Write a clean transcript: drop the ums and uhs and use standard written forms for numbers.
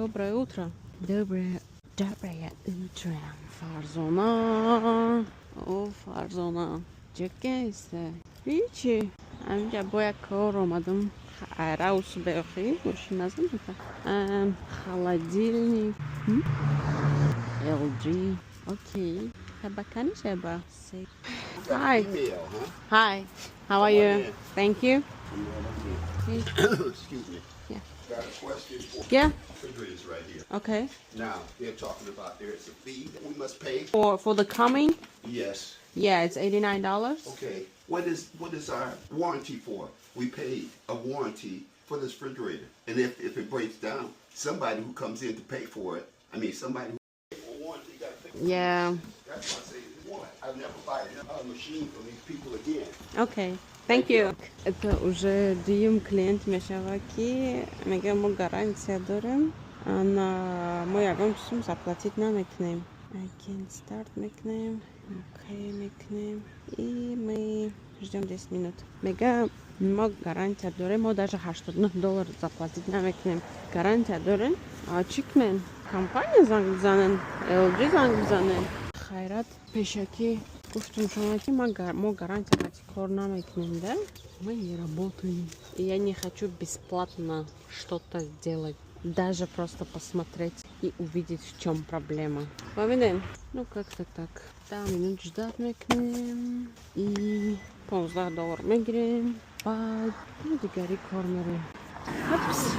Доброе утро. Доброе утро. Farzona. Farzona. Чекайся. Hiçi. Amca boya kor omadım. Раус бехи. Машиназм это. Холодильник. LG. Окей. Табакани шеба. Hi. Email, huh? Hi. How are you? Thank you. Excuse me. Yeah. Got a question for Yeah. refrigerators right here. Okay. Now, they're talking about there's a fee that we must pay. For the coming, Yes. yeah, it's $89. Okay. What is our warranty for? We paid a warranty for this refrigerator. And if it breaks down, somebody who comes in to pay for it, somebody who pays for a warranty got to pay for it. Yeah. That's why I say, what? I'll never buy a machine from these people again. Okay. Thank you. Это уже дюйм клиент мешаваки. Мега мы гарантия дорим. На мой агон сум заплатить на мекнем. I can start мекнем. Okay, мекнем. И мы ждем 10 минут. Мега мы гарантия дорим. Мы даже $80 заплатить на мекнем. Гарантия дорим. А чикмен. Компания зангзанен. LG зангзанен. Хайрат пешаки. Гуфтум шумаки, мы гарантировать корна мекнем, да? Мы не работаем. И я не хочу бесплатно что-то делать. Даже просто посмотреть и увидеть, в чем проблема. Помним? Ну, как-то так. Да, минут ждать мекнем. И $50 мегрем. Бад. Ну, дигари кормеры. Опс.